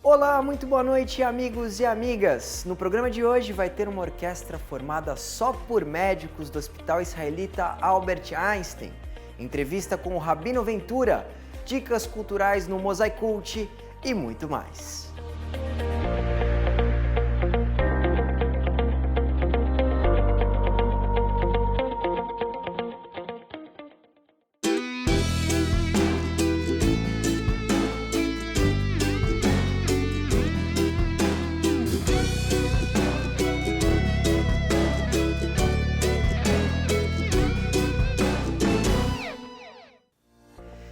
Olá, muito boa noite, amigos e amigas. No programa de hoje vai ter uma orquestra formada só por médicos do Hospital Israelita Albert Einstein, entrevista com o Rabino Ventura, dicas culturais no Mosaic Cult e muito mais.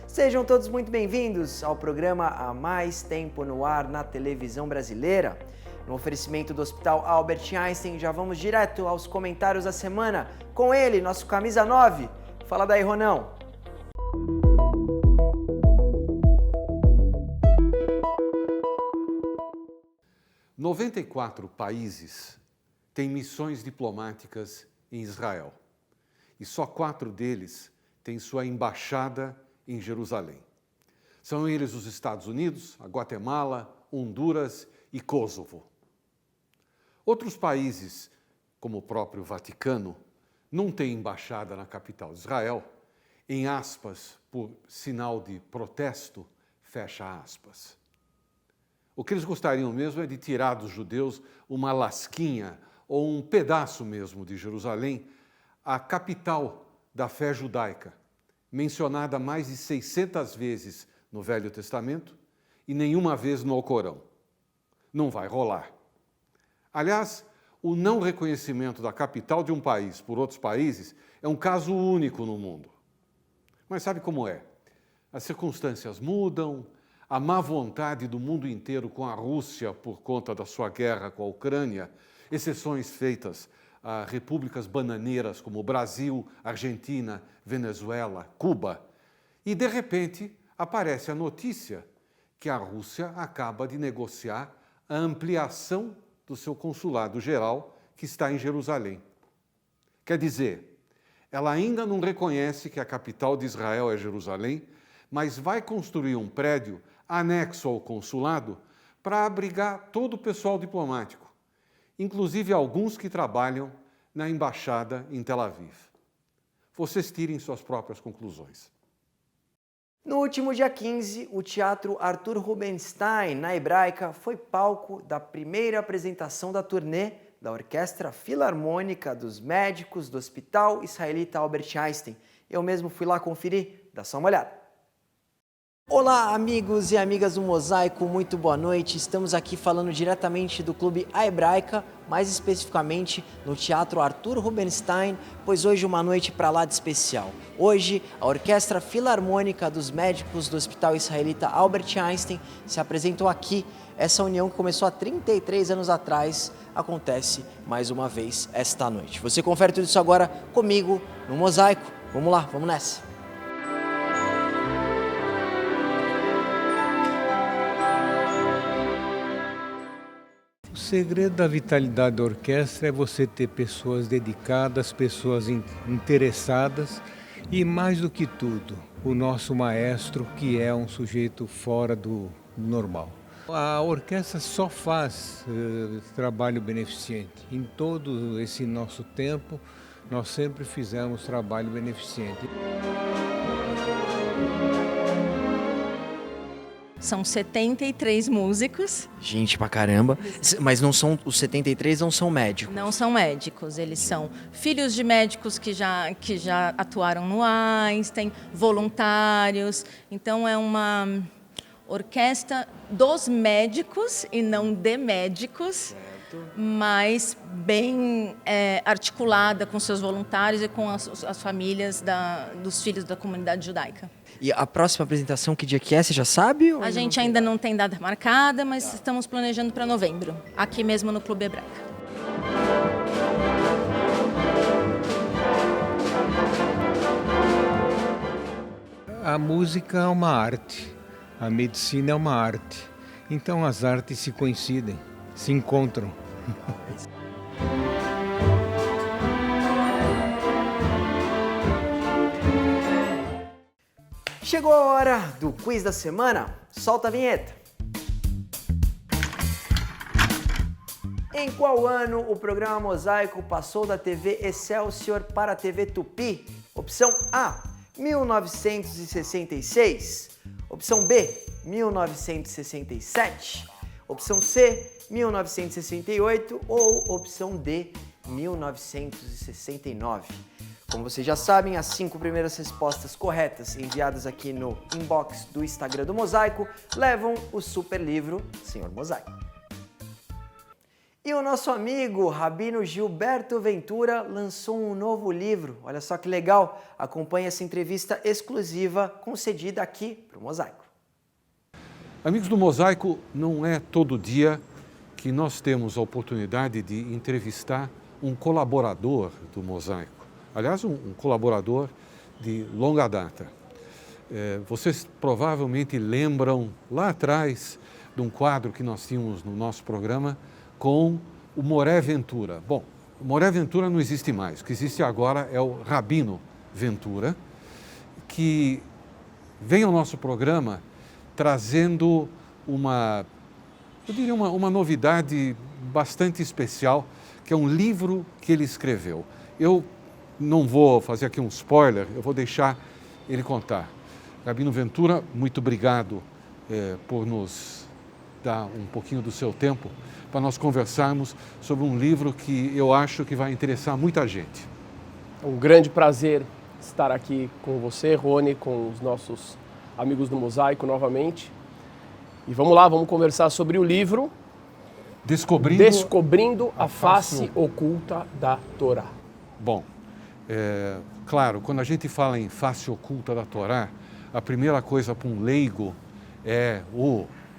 Sejam todos muito bem-vindos ao programa Há Mais Tempo no Ar na televisão brasileira. No oferecimento do Hospital Albert Einstein, já vamos direto aos comentários da semana com ele, nosso camisa 9. Fala daí, Ronão. – 94 países têm missões diplomáticas em Israel e só 4 deles têm sua embaixada em Jerusalém. São eles os Estados Unidos, a Guatemala, Honduras e Kosovo. Outros países, como o próprio Vaticano, não têm embaixada na capital de Israel, em aspas, por sinal de protesto, fecha aspas. O que eles gostariam mesmo é de tirar dos judeus uma lasquinha ou um pedaço mesmo de Jerusalém, a capital da fé judaica, mencionada mais de 600 vezes no Velho Testamento e nenhuma vez no Alcorão. Não vai rolar. Aliás, o não reconhecimento da capital de um país por outros países é um caso único no mundo. Mas sabe como é? As circunstâncias mudam, a má vontade do mundo inteiro com a Rússia por conta da sua guerra com a Ucrânia, exceções feitas a repúblicas bananeiras como Brasil, Argentina, Venezuela, Cuba. E, de repente, aparece a notícia que a Rússia acaba de negociar a ampliação do seu consulado geral, que está em Jerusalém. Quer dizer, ela ainda não reconhece que a capital de Israel é Jerusalém, mas vai construir um prédio anexo ao consulado para abrigar todo o pessoal diplomático, inclusive alguns que trabalham na embaixada em Tel Aviv. Vocês tirem suas próprias conclusões. No último dia 15, o Teatro Arthur Rubinstein, na Hebraica, foi palco da primeira apresentação da turnê da Orquestra Filarmônica dos Médicos do Hospital Israelita Albert Einstein. Eu mesmo fui lá conferir, dá só uma olhada. Olá, amigos e amigas do Mosaico, muito boa noite. Estamos aqui falando diretamente do Clube A Hebraica, mais especificamente no Teatro Arthur Rubinstein, pois hoje uma noite para lá de especial. Hoje, a Orquestra Filarmônica dos Médicos do Hospital Israelita Albert Einstein se apresentou aqui. Essa união que começou há 33 anos atrás acontece mais uma vez esta noite. Você confere tudo isso agora comigo no Mosaico. Vamos lá, vamos nessa. O segredo da vitalidade da orquestra é você ter pessoas dedicadas, pessoas interessadas e, mais do que tudo, o nosso maestro, que é um sujeito fora do normal. A orquestra só faz trabalho beneficente. Em todo esse nosso tempo, nós sempre fizemos trabalho beneficente. São 73 músicos. Gente pra caramba. Mas não são, os 73 não são médicos. Não são médicos, eles são filhos de médicos que já atuaram no Einstein, voluntários. Então é uma orquestra dos médicos e não de médicos, mas bem articulada com seus voluntários e com as famílias dos filhos da comunidade judaica. E a próxima apresentação, que dia que é? Você já sabe? A gente ainda não tem data marcada, mas estamos planejando para novembro, aqui mesmo no Clube Hebraica. A música é uma arte, a medicina é uma arte. Então as artes se coincidem, se encontram. Chegou a hora do quiz da semana. Solta a vinheta. Em qual ano o programa Mosaico passou da TV Excelsior para a TV Tupi? Opção A, 1966. Opção B, 1967. Opção C, 1968 ou opção D, 1969. Como vocês já sabem, as 5 primeiras respostas corretas enviadas aqui no inbox do Instagram do Mosaico levam o super livro Senhor Mosaico. E o nosso amigo Rabino Gilberto Ventura lançou um novo livro. Olha só que legal! Acompanhe essa entrevista exclusiva concedida aqui para o Mosaico. Amigos do Mosaico, não é todo dia que nós temos a oportunidade de entrevistar um colaborador do Mosaico. Aliás, um colaborador de longa data. Vocês provavelmente lembram lá atrás de um quadro que nós tínhamos no nosso programa com o Moré Ventura. Bom, o Moré Ventura não existe mais. O que existe agora é o Rabino Ventura, que vem ao nosso programa trazendo uma novidade bastante especial, que é um livro que ele escreveu. Eu não vou fazer aqui um spoiler, eu vou deixar ele contar. Rabino Ventura, muito obrigado por nos dar um pouquinho do seu tempo para nós conversarmos sobre um livro que eu acho que vai interessar muita gente. É um grande prazer estar aqui com você, Rony, com os nossos amigos do Mosaico novamente. E vamos lá, vamos conversar sobre o livro Descobrindo a Face Oculta da Torá. Bom, claro, quando a gente fala em face oculta da Torá, a primeira coisa para um leigo é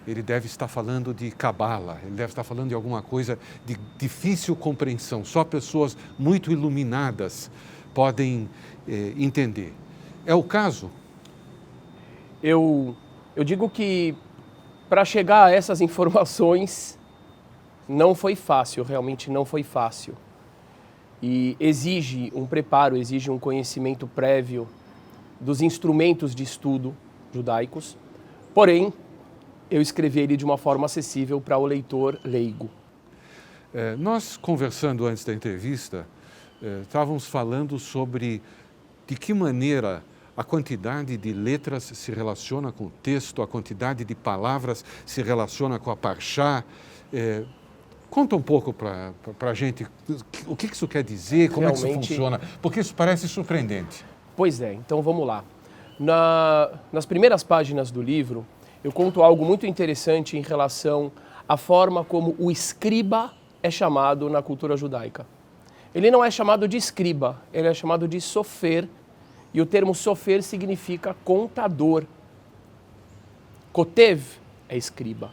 ele deve estar falando de cabala, ele deve estar falando de alguma coisa de difícil compreensão. Só pessoas muito iluminadas podem entender. É o caso? Eu digo que para chegar a essas informações não foi fácil, realmente não foi fácil. E exige um preparo, exige um conhecimento prévio dos instrumentos de estudo judaicos. Porém, eu escrevi ele de uma forma acessível para o leitor leigo. Nós, conversando antes da entrevista, estávamos falando sobre de que maneira a quantidade de letras se relaciona com o texto, a quantidade de palavras se relaciona com a parshá. Conta um pouco para a gente o que isso quer dizer, como realmente é que isso funciona, porque isso parece surpreendente. Pois é, então vamos lá. Nas primeiras páginas do livro, eu conto algo muito interessante em relação à forma como o escriba é chamado na cultura judaica. Ele não é chamado de escriba, ele é chamado de sofer, e o termo sofer significa contador. Kotev é escriba.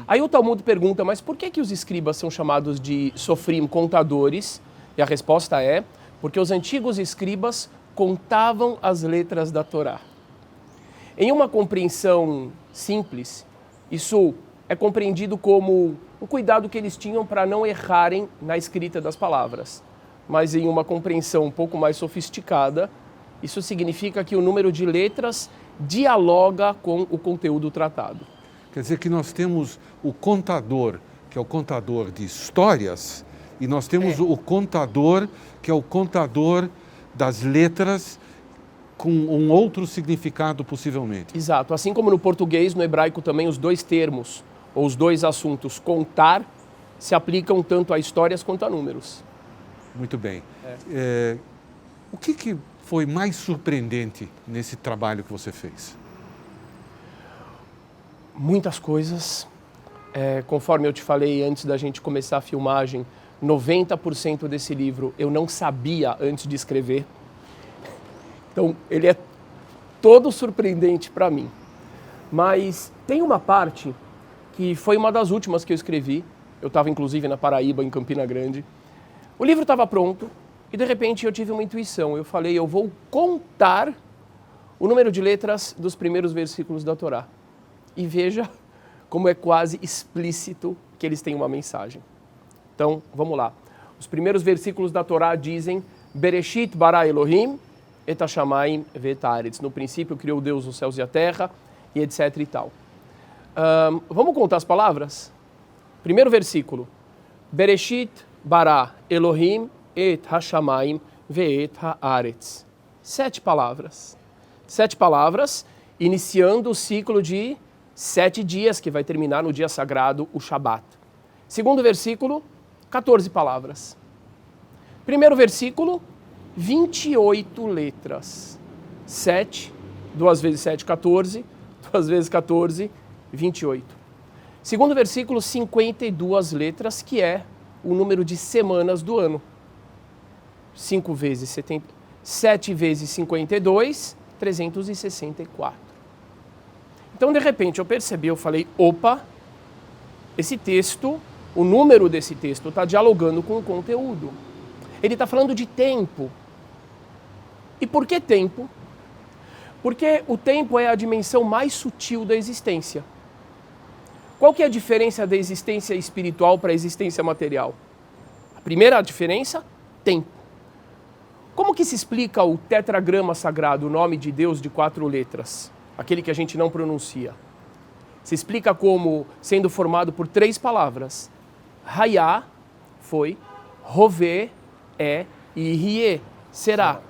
Aí o Talmud pergunta, mas por que os escribas são chamados de sofrim, contadores? E a resposta é, porque os antigos escribas contavam as letras da Torá. Em uma compreensão simples, isso é compreendido como o cuidado que eles tinham para não errarem na escrita das palavras. Mas em uma compreensão um pouco mais sofisticada, isso significa que o número de letras dialoga com o conteúdo tratado. Quer dizer que nós temos o contador, que é o contador de histórias, e nós temos o contador, que é o contador das letras, com um outro significado possivelmente. Exato. Assim como no português, no hebraico também os dois termos, ou os dois assuntos, contar, se aplicam tanto a histórias quanto a números. Muito bem. O que foi mais surpreendente nesse trabalho que você fez? Muitas coisas. Conforme eu te falei antes da gente começar a filmagem, 90% desse livro eu não sabia antes de escrever. Então, ele é todo surpreendente para mim. Mas tem uma parte que foi uma das últimas que eu escrevi. Eu estava, inclusive, na Paraíba, em Campina Grande. O livro estava pronto e, de repente, eu tive uma intuição. Eu falei, eu vou contar o número de letras dos primeiros versículos da Torá. E veja como é quase explícito que eles têm uma mensagem. Então, vamos lá. Os primeiros versículos da Torá dizem Bereshit bara Elohim et hashamayim ve'et haaretz. No princípio criou Deus os céus e a terra, e etc e tal. Vamos contar as palavras? Primeiro versículo. Bereshit bara Elohim et hashamayim ve'et haaretz. 7 palavras. 7 palavras, iniciando o ciclo de 7 dias, que vai terminar no dia sagrado, o Shabat. Segundo versículo, 14 palavras. Primeiro versículo, 28 letras. 7, 2 vezes 7, 14, 2 vezes 14, 28. Segundo versículo, 52 letras, que é o número de semanas do ano. 5 vezes 70, 7 vezes 52, 364. Então, de repente, eu percebi, eu falei, opa, esse texto, o número desse texto está dialogando com o conteúdo. Ele está falando de tempo. E por que tempo? Porque o tempo é a dimensão mais sutil da existência. Qual que é a diferença da existência espiritual para a existência material? A primeira diferença, tempo. Como que se explica o tetragrama sagrado, o nome de Deus de 4 letras? Aquele que a gente não pronuncia. Se explica como sendo formado por 3 palavras. Hayá foi, Rovê é e Rie será.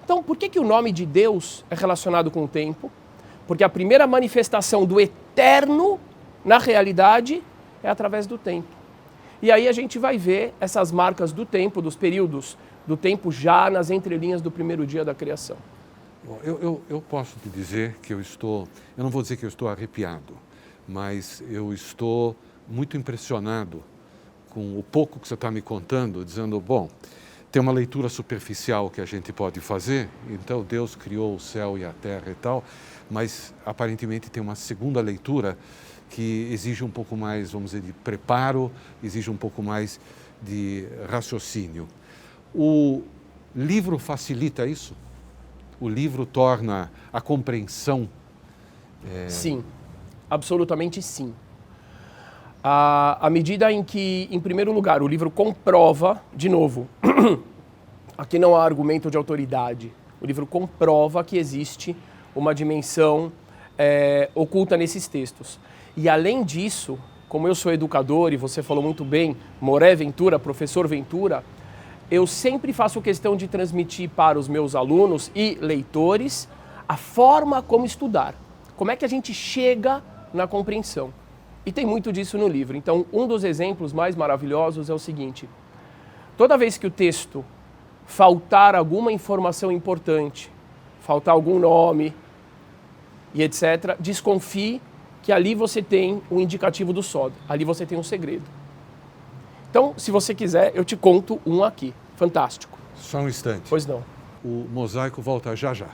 Então, por que o nome de Deus é relacionado com o tempo? Porque a primeira manifestação do eterno na realidade é através do tempo. E aí a gente vai ver essas marcas do tempo, dos períodos do tempo já nas entrelinhas do primeiro dia da criação. Eu posso te dizer que eu não vou dizer que eu estou arrepiado, mas eu estou muito impressionado com o pouco que você está me contando, dizendo, bom, tem uma leitura superficial que a gente pode fazer, então Deus criou o céu e a terra e tal, mas aparentemente tem uma segunda leitura que exige um pouco mais, vamos dizer, de preparo, exige um pouco mais de raciocínio. O livro facilita isso? O livro torna a compreensão? Sim, absolutamente sim. À medida em que, em primeiro lugar, o livro comprova, de novo, aqui não há argumento de autoridade, o livro comprova que existe uma dimensão oculta nesses textos. E além disso, como eu sou educador e você falou muito bem, Moré Ventura, professor Ventura, eu sempre faço questão de transmitir para os meus alunos e leitores a forma como estudar. Como é que a gente chega na compreensão. E tem muito disso no livro. Então, um dos exemplos mais maravilhosos é o seguinte. Toda vez que o texto faltar alguma informação importante, faltar algum nome e etc., desconfie que ali você tem um indicativo do Sod. Ali você tem um segredo. Então, se você quiser, eu te conto um aqui. Fantástico. Só um instante. Pois não. O mosaico volta já já.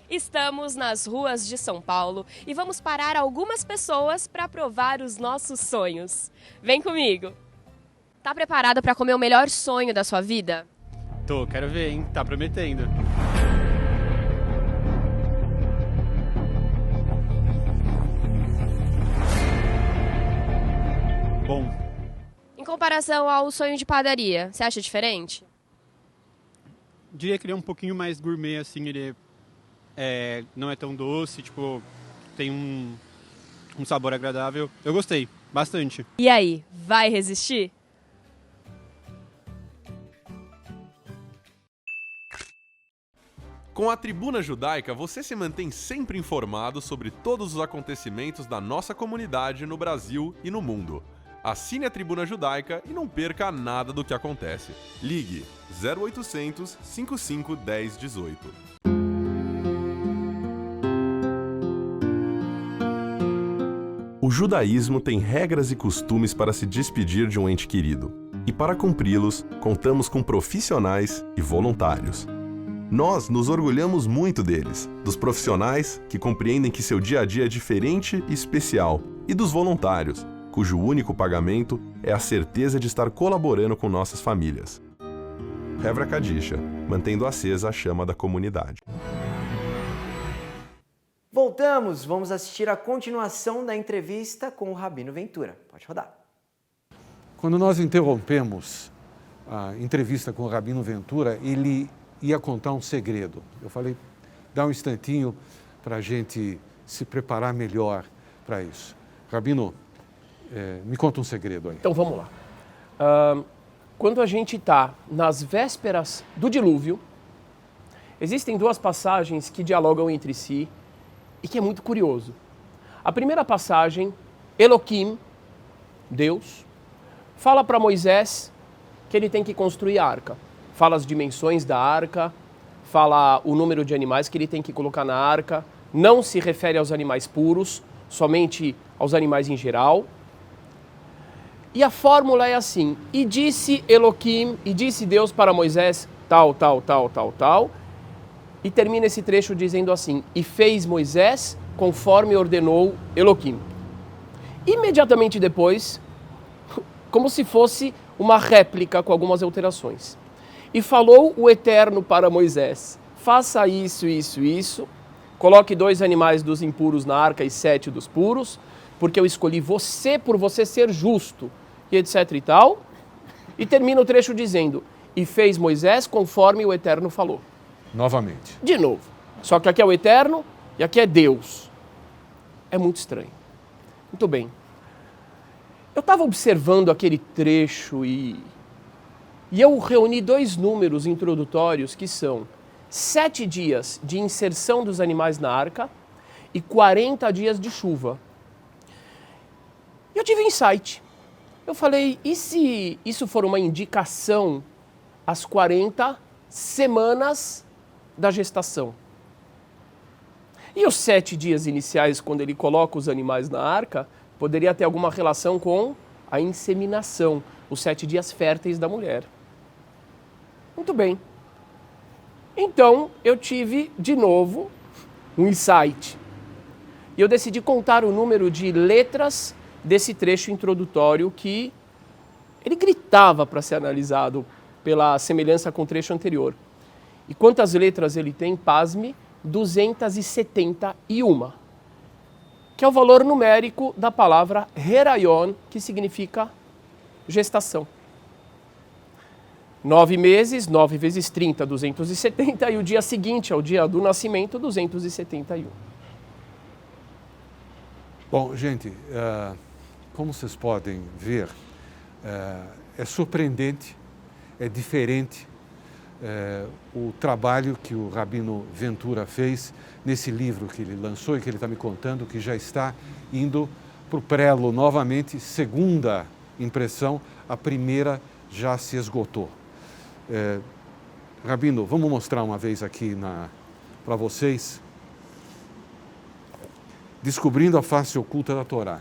Estamos nas ruas de São Paulo e vamos parar algumas pessoas para provar os nossos sonhos. Vem comigo! Tá preparado para comer o melhor sonho da sua vida? Tô, quero ver, hein? Tá prometendo. Bom. Em comparação ao sonho de padaria, você acha diferente? Diria que ele é um pouquinho mais gourmet, assim, ele não é tão doce, tipo, tem um sabor agradável. Eu gostei, bastante. E aí, vai resistir? Com a Tribuna Judaica, você se mantém sempre informado sobre todos os acontecimentos da nossa comunidade no Brasil e no mundo. Assine a Tribuna Judaica e não perca nada do que acontece. Ligue 0800 55 10 18. O judaísmo tem regras e costumes para se despedir de um ente querido. E para cumpri-los, contamos com profissionais e voluntários. Nós nos orgulhamos muito deles, dos profissionais que compreendem que seu dia a dia é diferente e especial, e dos voluntários, cujo único pagamento é a certeza de estar colaborando com nossas famílias. Hevra Kadisha, mantendo acesa a chama da comunidade. Voltamos, vamos assistir a continuação da entrevista com o Rabino Ventura. Pode rodar. Quando nós interrompemos a entrevista com o Rabino Ventura, ele ia contar um segredo. Eu falei, dá um instantinho para a gente se preparar melhor para isso. Rabino, Me conta um segredo aí. Então vamos lá. Quando a gente está nas vésperas do dilúvio, existem duas passagens que dialogam entre si e que é muito curioso. A primeira passagem, Elohim, Deus, fala para Moisés que ele tem que construir a arca. Fala as dimensões da arca, fala o número de animais que ele tem que colocar na arca, não se refere aos animais puros, somente aos animais em geral. E a fórmula é assim: e disse Elohim, e disse Deus para Moisés, tal, tal, tal, tal, tal. E termina esse trecho dizendo assim: e fez Moisés conforme ordenou Elohim. Imediatamente depois, como se fosse uma réplica com algumas alterações. E falou o Eterno para Moisés: faça isso, isso, isso, coloque 2 animais dos impuros na arca e 7 dos puros, porque eu escolhi você por você ser justo, e etc e tal. E termina o trecho dizendo: e fez Moisés conforme o Eterno falou. Novamente. De novo. Só que aqui é o Eterno e aqui é Deus. É muito estranho. Muito bem. Eu estava observando aquele trecho e eu reuni 2 números introdutórios que são 7 dias de inserção dos animais na arca e 40 dias de chuva. Eu tive um insight. Eu falei, e se isso for uma indicação às 40 semanas da gestação? E os 7 dias iniciais, quando ele coloca os animais na arca, poderia ter alguma relação com a inseminação, os 7 dias férteis da mulher. Muito bem. Então, eu tive, de novo, um insight. E eu decidi contar o número de letras desse trecho introdutório que ele gritava para ser analisado pela semelhança com o trecho anterior. E quantas letras ele tem? Pasme, 271, que é o valor numérico da palavra Herayon, que significa gestação. 9 meses, 9 vezes 30, 270, e o dia seguinte, ao dia do nascimento, 271. Bom, gente, como vocês podem ver, é surpreendente, é diferente o trabalho que o Rabino Ventura fez nesse livro que ele lançou e que ele está me contando, que já está indo para o prelo novamente, segunda impressão, a primeira já se esgotou. Rabino, vamos mostrar uma vez aqui para vocês, Descobrindo a Face Oculta da Torá.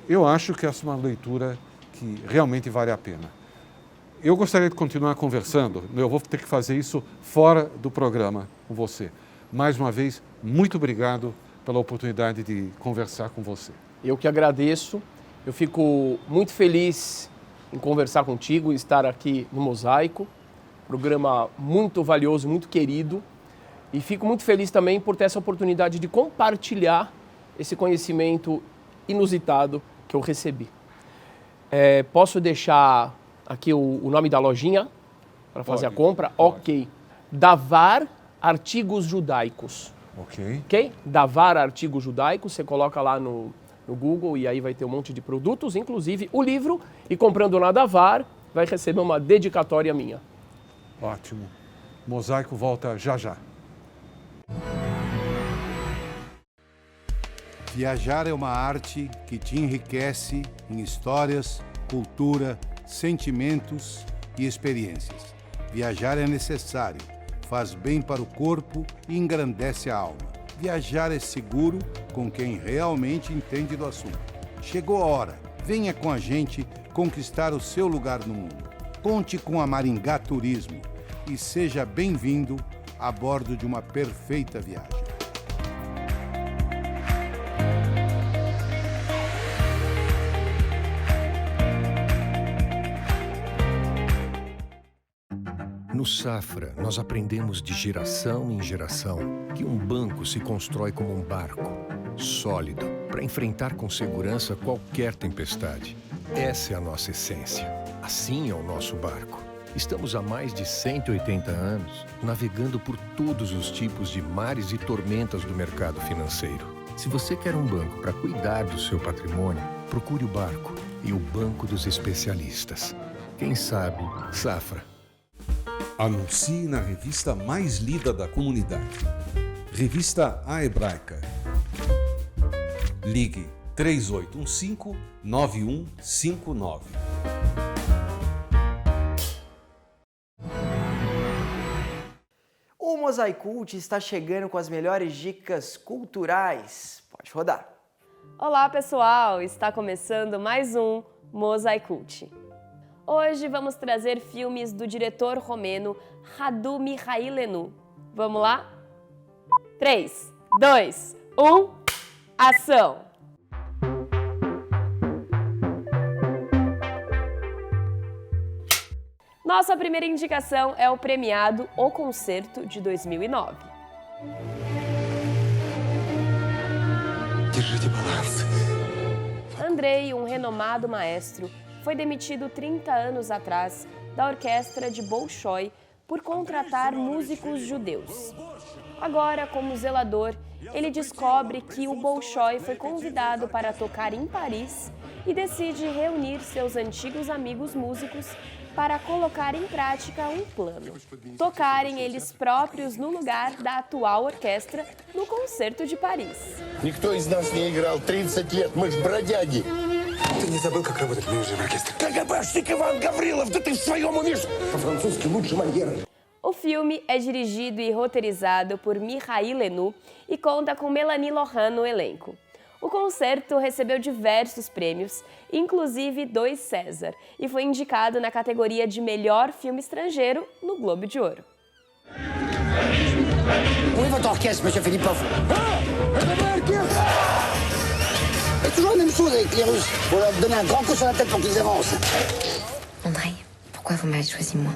Eu acho que essa é uma leitura que realmente vale a pena. Eu gostaria de continuar conversando, eu vou ter que fazer isso fora do programa com você. Mais uma vez, muito obrigado pela oportunidade de conversar com você. Eu que agradeço, eu fico muito feliz em conversar contigo e estar aqui no Mosaico, programa muito valioso, muito querido, e fico muito feliz também por ter essa oportunidade de compartilhar esse conhecimento inusitado que eu recebi. Posso deixar aqui o nome da lojinha para fazer a compra? Pode. Ok. Davar Artigos Judaicos. Ok? Davar Artigos Judaicos, você coloca lá no Google e aí vai ter um monte de produtos, inclusive o livro, e comprando na Davar vai receber uma dedicatória minha. Ótimo. Mosaico volta já já. Viajar é uma arte que te enriquece em histórias, cultura, sentimentos e experiências. Viajar é necessário, faz bem para o corpo e engrandece a alma. Viajar é seguro com quem realmente entende do assunto. Chegou a hora, venha com a gente conquistar o seu lugar no mundo. Conte com a Maringá Turismo e seja bem-vindo a bordo de uma perfeita viagem. No Safra, nós aprendemos de geração em geração que um banco se constrói como um barco, sólido, para enfrentar com segurança qualquer tempestade. Essa é a nossa essência. Assim é o nosso barco. Estamos há mais de 180 anos navegando por todos os tipos de mares e tormentas do mercado financeiro. Se você quer um banco para cuidar do seu patrimônio, procure o barco e o banco dos especialistas. Quem sabe, Safra. Anuncie na revista mais lida da comunidade. Revista A Hebraica. Ligue 3815-9159. O Mosaicult está chegando com as melhores dicas culturais. Pode rodar. Olá, pessoal! Está começando mais um Mosaicult. Hoje vamos trazer filmes do diretor romeno Radu Mihailenu. Vamos lá? 3, 2, 1, ação! Nossa primeira indicação é o premiado O Concerto de 2009. Andrei, um renomado maestro, foi demitido 30 anos atrás da orquestra de Bolshoi por contratar músicos judeus. Agora, como zelador, ele descobre que o Bolshoi foi convidado para tocar em Paris e decide reunir seus antigos amigos músicos para colocar em prática um plano. Tocarem eles próprios no lugar da atual orquestra no Concerto de Paris. Никто из нас не играл 30 лет, мы ж бродяги. Ты не забыл, как работать мне уже в оркестре? КГБшник Иван Гаврилов, да ты в своем уме? По-французски лучше Мольера. O filme é dirigido e roteirizado por Mihailenu e conta com Melanie Lohan no elenco. O concerto recebeu diversos prêmios, inclusive 2 César, e foi indicado na categoria de melhor filme estrangeiro no Globo de Ouro. Où est votre orchestre, monsieur Filipov? C'est toujours la même chose avec les Russes. Faut leur donner un grand coup sur la tête pour qu'ils avancent. Andrei, pourquoi vous m'avez choisi moi?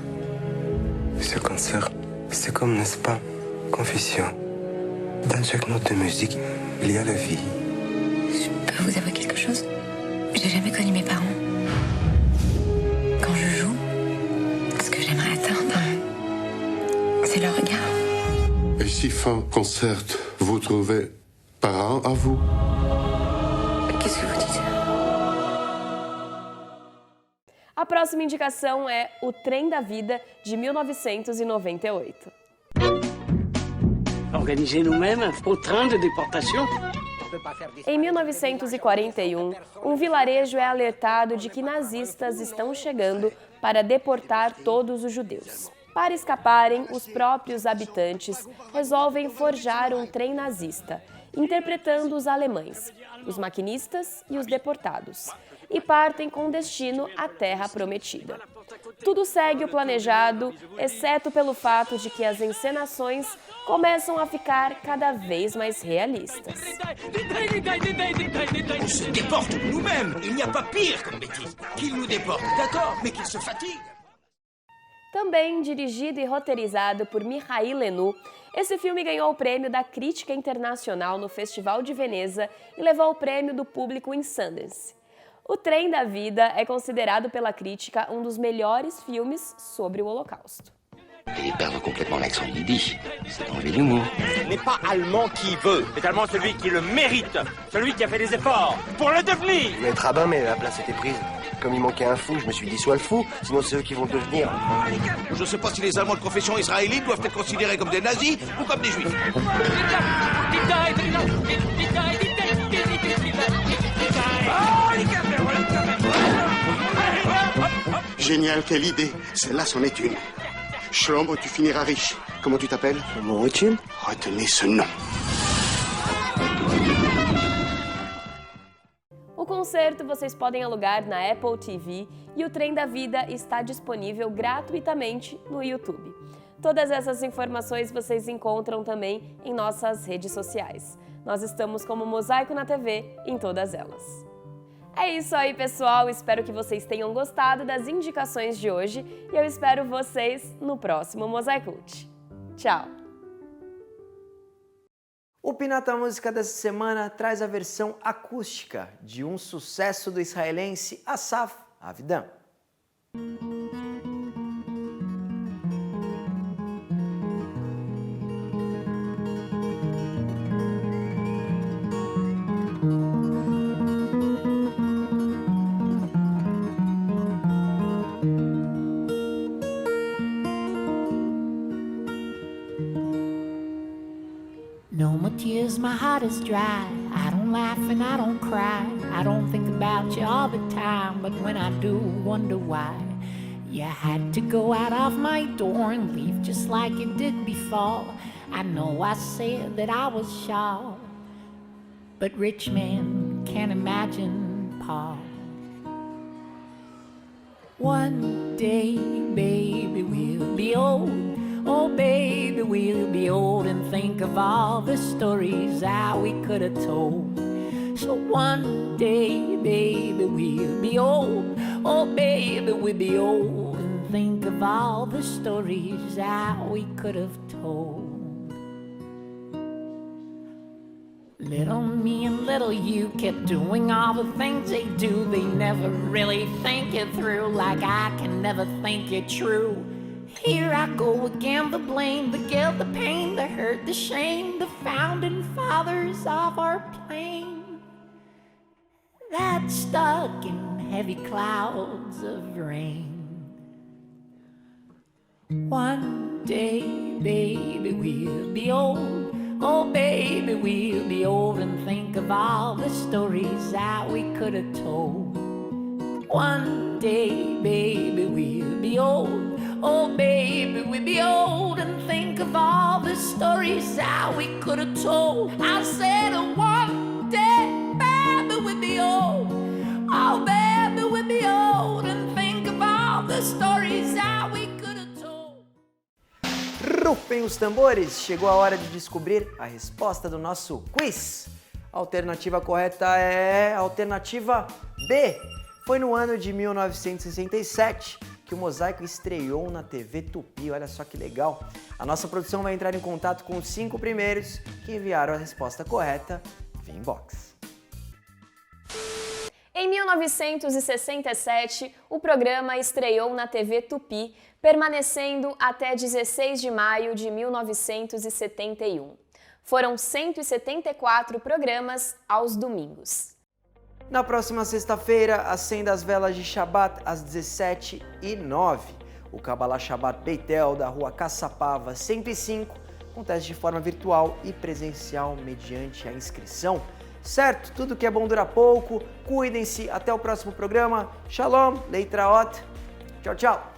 Ce concert, c'est comme, n'est-ce pas, confession. Dans chaque note de musique, il y a la vie. Je peux vous avouer quelque chose? J'ai jamais connu mes parents. Quand je joue, ce que j'aimerais atteindre, c'est leur regard. Et si fin concert, vous trouvez parents à vous? Qu'est-ce que vous dites? A próxima indicação é O Trem da Vida, de 1998. Organiser nous-mêmes au train de déportation? Em 1941, um vilarejo é alertado de que nazistas estão chegando para deportar todos os judeus. Para escaparem, os próprios habitantes resolvem forjar um trem nazista, interpretando os alemães, os maquinistas e os deportados, e partem com destino à Terra Prometida. Tudo segue o planejado, exceto pelo fato de que as encenações começam a ficar cada vez mais realistas. On se déporte nous-mêmes. Il n'y a pas pire comme bêtise. Qu'il nous déporte, d'accord, mais qu'il se fatigue. Também dirigido e roteirizado por Mihailenu, esse filme ganhou o prêmio da Crítica Internacional no Festival de Veneza e levou o prêmio do público em Sundance. O Trem da Vida é considerado pela crítica um dos melhores filmes sobre o Holocausto. Et perdre complètement l'accent yiddish, c'est enlever l'humour. Ce n'est pas allemand qui veut, c'est allemand celui qui le mérite, celui qui a fait des efforts pour le devenir. Je voulais être rabbin, mais la place était prise. Comme il manquait un fou, je me suis dit soit le fou, sinon c'est eux qui vont le devenir. Je ne sais pas si les Allemands de confession israélite doivent être considérés comme des nazis ou comme des juifs. Génial, quelle idée. Celle-là, c'en est une. Shlomo, tu finiras riche. Comment tu t'appelles? Mon Rothschild. Retenez ce nom. O concerto vocês podem alugar na Apple TV e o Trem da Vida está disponível gratuitamente no YouTube. Todas essas informações vocês encontram também em nossas redes sociais. Nós estamos como Mosaico na TV em todas elas. É isso aí, pessoal. Espero que vocês tenham gostado das indicações de hoje e eu espero vocês no próximo Mosaicult. Tchau! O Pinata Música dessa semana traz a versão acústica de um sucesso do israelense Asaf Avidan. heart is dry. I don't laugh and I don't cry. I don't think about you all the time, but when I do, wonder why. You had to go out of my door and leave just like you did before. I know I said that I was sure, but rich men can't imagine Paul. One day, baby, we'll be old. Oh, baby, we'll be old and think of all the stories that we could have told. So one day, baby, we'll be old. Oh, baby, we'll be old and think of all the stories that we could have told. Little me and little you kept doing all the things they do. They never really think it through, like I can never think it true. Here I go again, the blame, the guilt, the pain, the hurt, the shame, the founding fathers of our plane that's stuck in heavy clouds of rain. One day, baby, we'll be old. Oh, baby, we'll be old and think of all the stories that we could have told. One day, baby, we'll be old. Oh, baby, we'll be old and think of all the stories that we could have told. I said one day, baby, we'll be old. Oh, baby, we'll be old and think of all the stories that we could have told. Rufem os tambores, chegou a hora de descobrir a resposta do nosso quiz. A alternativa correta é a alternativa B. Foi no ano de 1967 que o Mosaico estreou na TV Tupi. Olha só que legal. A nossa produção vai entrar em contato com os 5 primeiros que enviaram a resposta correta via inbox. Em 1967, o programa estreou na TV Tupi, permanecendo até 16 de maio de 1971. Foram 174 programas aos domingos. Na próxima sexta-feira, acenda as velas de Shabat às 17h09. O Kabbalah Shabat Beitel, da rua Caçapava 105, acontece de forma virtual e presencial mediante a inscrição. Certo? Tudo que é bom dura pouco. Cuidem-se. Até o próximo programa. Shalom, Leitraot. Tchau, tchau.